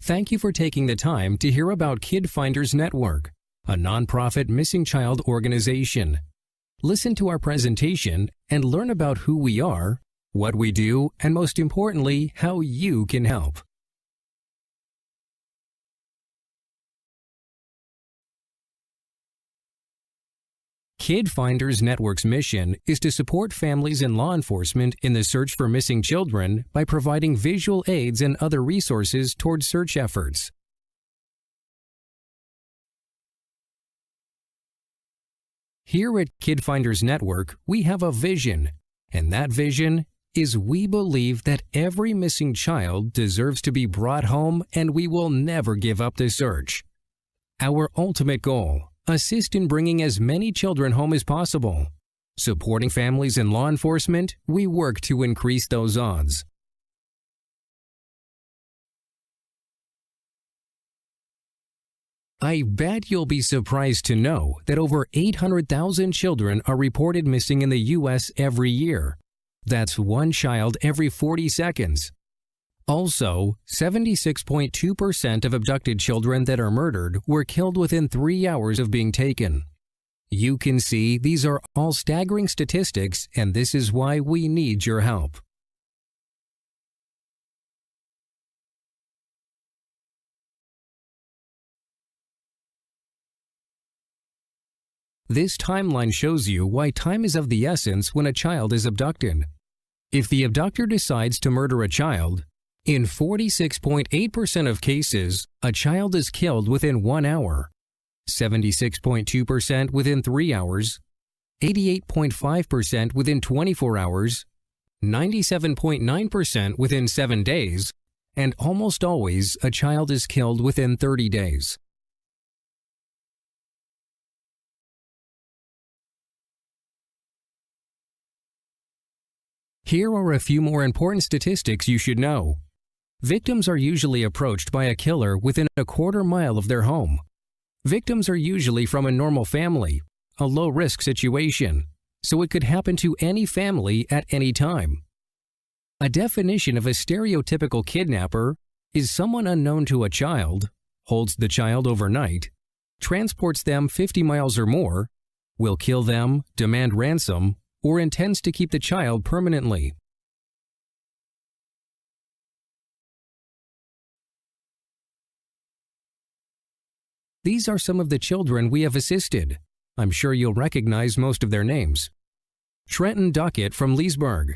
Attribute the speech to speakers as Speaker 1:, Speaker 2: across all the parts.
Speaker 1: Thank you for taking the time to hear about Kid Finders Network, a nonprofit missing child organization. Listen to our presentation and learn about who we are, what we do, and most importantly, how you can help. Kid Finders Network's mission is to support families and law enforcement in the search for missing children by providing visual aids and other resources toward search efforts. Here at Kid Finders Network, we have a vision, and that vision is we believe that every missing child deserves to be brought home, and we will never give up the search. Our ultimate goal: assist in bringing as many children home as possible. Supporting families and law enforcement, we work to increase those odds. I bet you'll be surprised to know that over 800,000 children are reported missing in the U.S. every year. That's one child every 40 seconds. Also, 76.2% of abducted children that are murdered were killed within 3 hours of being taken. You can see these are all staggering statistics, and this is why we need your help. This timeline shows you why time is of the essence when a child is abducted. If the abductor decides to murder a child, in 46.8% of cases, a child is killed within 1 hour, 76.2% within 3 hours, 88.5% within 24 hours, 97.9% within 7 days, and almost always a child is killed within 30 days. Here are a few more important statistics you should know. Victims are usually approached by a killer within a quarter mile of their home. Victims are usually from a normal family, a low-risk situation, so it could happen to any family at any time. A definition of a stereotypical kidnapper is someone unknown to a child, holds the child overnight, transports them 50 miles or more, will kill them, demand ransom, or intends to keep the child permanently. These are some of the children we have assisted. I'm sure you'll recognize most of their names. Trenton Duckett from Leesburg,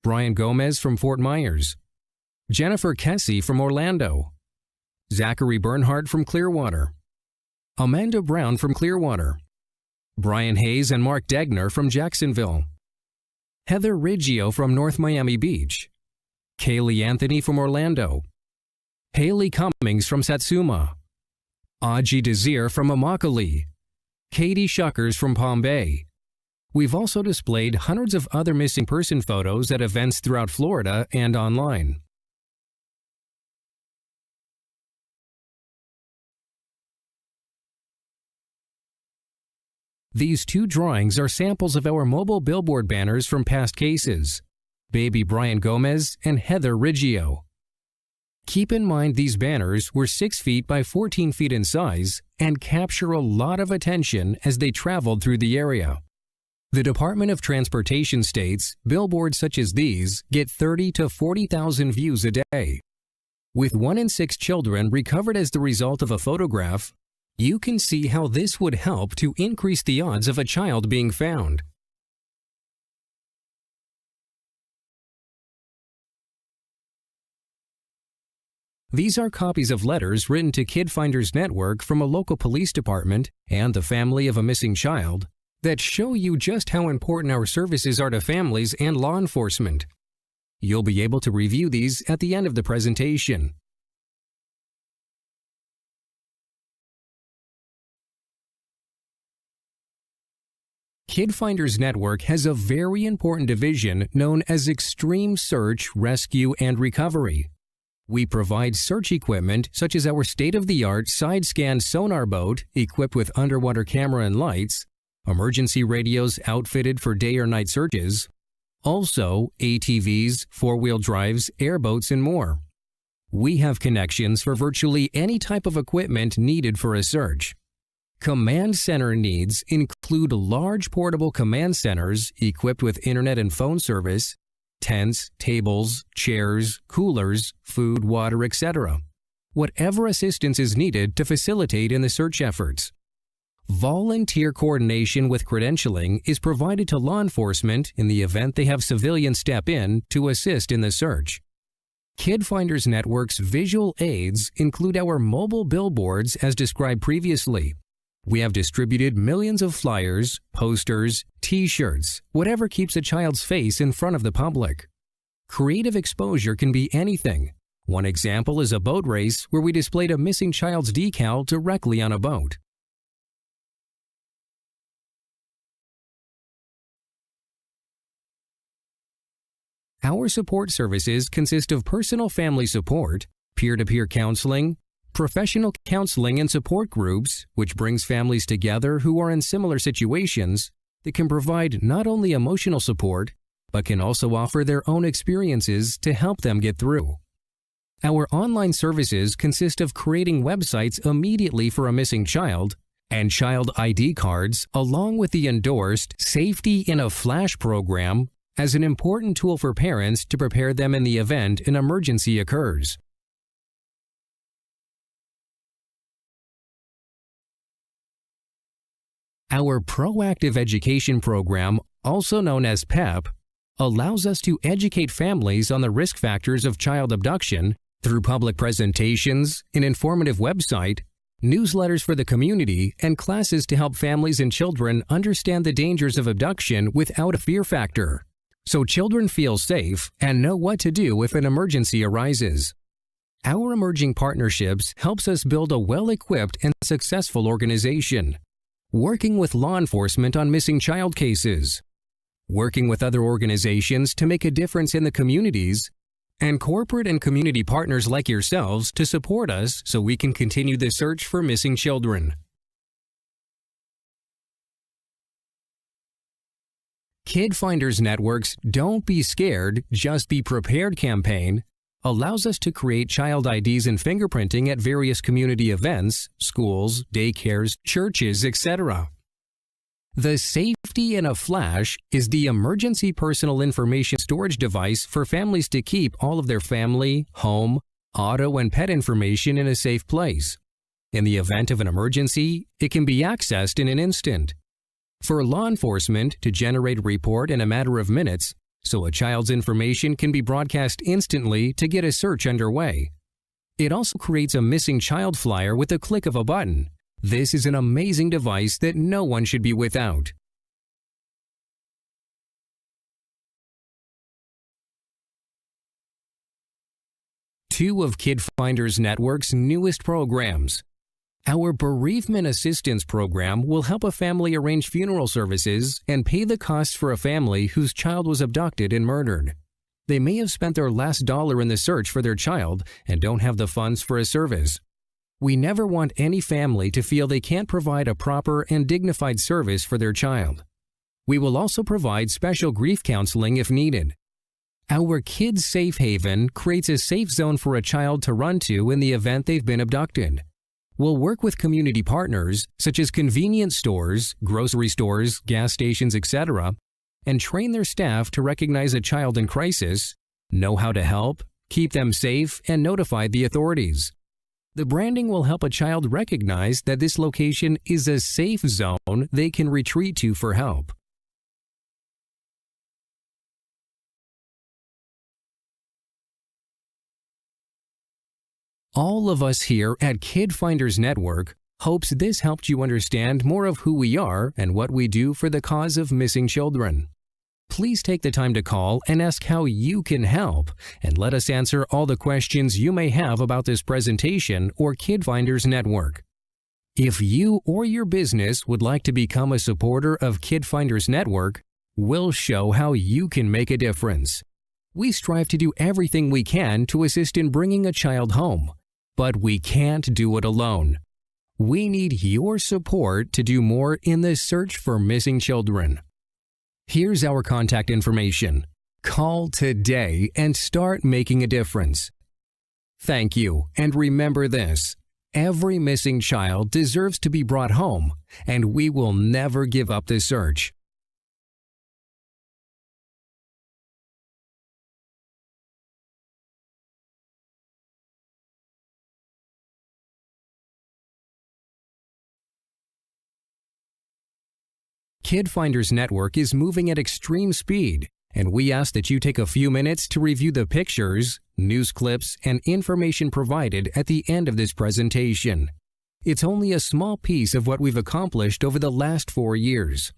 Speaker 1: Brian Gomez from Fort Myers, Jennifer Kessie from Orlando, Zachary Bernhardt from Clearwater, Amanda Brown from Clearwater, Brian Hayes and Mark Degner from Jacksonville, Heather Riggio from North Miami Beach, Kaylee Anthony from Orlando, Haley Cummings from Satsuma, Aji Desir from Immokalee, Katie Shuckers from Palm Bay. We've also displayed hundreds of other missing person photos at events throughout Florida and online. These 2 drawings are samples of our mobile billboard banners from past cases: Baby Brian Gomez and Heather Riggio. Keep in mind these banners were 6 feet by 14 feet in size and capture a lot of attention as they traveled through the area. The Department of Transportation states billboards such as these get 30 to 40,000 views a day. With 1 in 6 children recovered as the result of a photograph, you can see how this would help to increase the odds of a child being found. These are copies of letters written to Kid Finders Network from a local police department and the family of a missing child that show you just how important our services are to families and law enforcement. You'll be able to review these at the end of the presentation. Kid Finders Network has a very important division known as Extreme Search, Rescue, and Recovery. We provide search equipment such as our state-of-the-art side-scan sonar boat equipped with underwater camera and lights, emergency radios outfitted for day or night searches, also ATVs, four-wheel drives, airboats, and more. We have connections for virtually any type of equipment needed for a search. Command center needs include large portable command centers equipped with internet and phone service, tents, tables, chairs, coolers, food, water, etc. Whatever assistance is needed to facilitate in the search efforts. Volunteer coordination with credentialing is provided to law enforcement in the event they have civilians step in to assist in the search. Kid Finders Network's visual aids include our mobile billboards as described previously. We have distributed millions of flyers, posters, t-shirts, whatever keeps a child's face in front of the public. Creative exposure can be anything. One example is a boat race where we displayed a missing child's decal directly on a boat. Our support services consist of personal family support, peer-to-peer counseling, professional counseling and support groups, which brings families together who are in similar situations that can provide not only emotional support, but can also offer their own experiences to help them get through. Our online services consist of creating websites immediately for a missing child and child ID cards, along with the endorsed Safety in a Flash program as an important tool for parents to prepare them in the event an emergency occurs. Our proactive education program, also known as PEP, allows us to educate families on the risk factors of child abduction through public presentations, an informative website, newsletters for the community, and classes to help families and children understand the dangers of abduction without a fear factor, so children feel safe and know what to do if an emergency arises. Our emerging partnerships helps us build a well-equipped and successful organization, working with law enforcement on missing child cases, working with other organizations to make a difference in the communities, and corporate and community partners like yourselves to support us so we can continue the search for missing children. Kid Finders Network's Don't Be Scared, Just Be Prepared campaign allows us to create child IDs and fingerprinting at various community events, schools, daycares, churches, etc. The Safety in a Flash is the emergency personal information storage device for families to keep all of their family, home, auto, and pet information in a safe place. In the event of an emergency, it can be accessed in an instant. For law enforcement to generate a report in a matter of minutes, so a child's information can be broadcast instantly to get a search underway. It also creates a missing child flyer with a click of a button. This is an amazing device that no one should be without. Two of Kid Finders Network's newest programs. Our Bereavement Assistance Program will help a family arrange funeral services and pay the costs for a family whose child was abducted and murdered. They may have spent their last dollar in the search for their child and don't have the funds for a service. We never want any family to feel they can't provide a proper and dignified service for their child. We will also provide special grief counseling if needed. Our Kids Safe Haven creates a safe zone for a child to run to in the event they've been abducted. We'll work with community partners, such as convenience stores, grocery stores, gas stations, etc., and train their staff to recognize a child in crisis, know how to help, keep them safe, and notify the authorities. The branding will help a child recognize that this location is a safe zone they can retreat to for help. All of us here at Kid Finders Network hopes this helped you understand more of who we are and what we do for the cause of missing children. Please take the time to call and ask how you can help, and let us answer all the questions you may have about this presentation or Kid Finders Network. If you or your business would like to become a supporter of Kid Finders Network, we'll show how you can make a difference. We strive to do everything we can to assist in bringing a child home, but we can't do it alone. We need your support to do more in the search for missing children. Here's our contact information. Call today and start making a difference. Thank you, and remember this. Every missing child deserves to be brought home, and we will never give up the search. Kid Finders Network is moving at extreme speed, and we ask that you take a few minutes to review the pictures, news clips, and information provided at the end of this presentation. It's only a small piece of what we've accomplished over the last 4 years.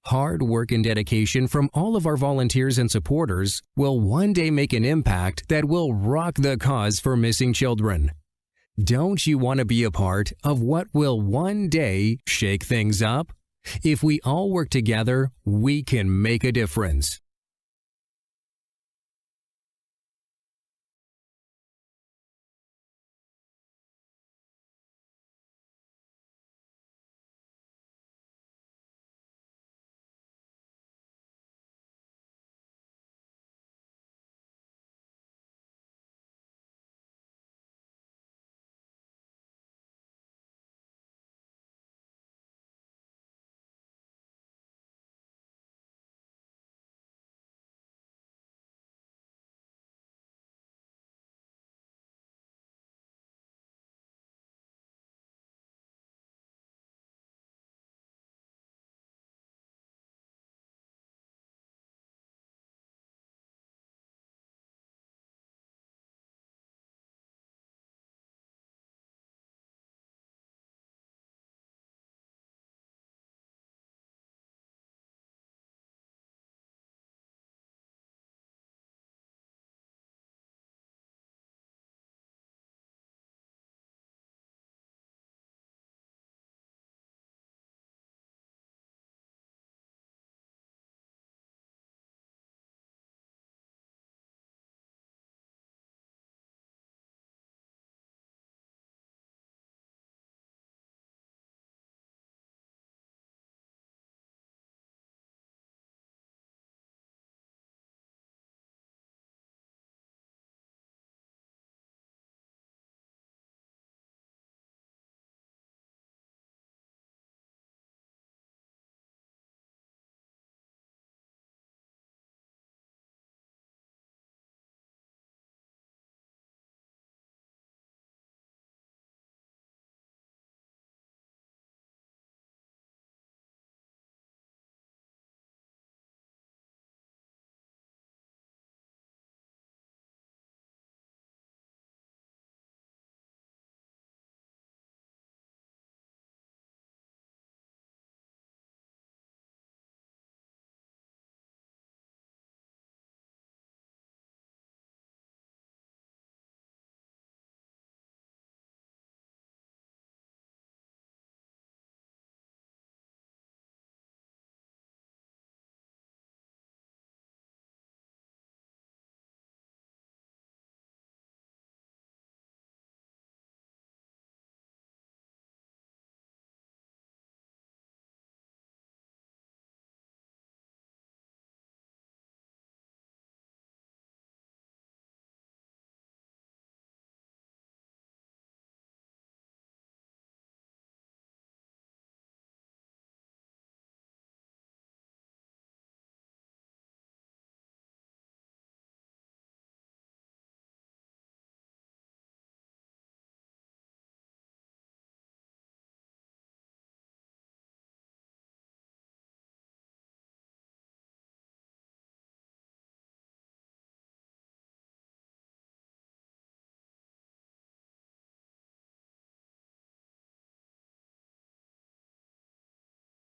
Speaker 1: Hard work and dedication from all of our volunteers and supporters will one day make an impact that will rock the cause for missing children. Don't you want to be a part of what will one day shake things up? If we all work together, we can make a difference.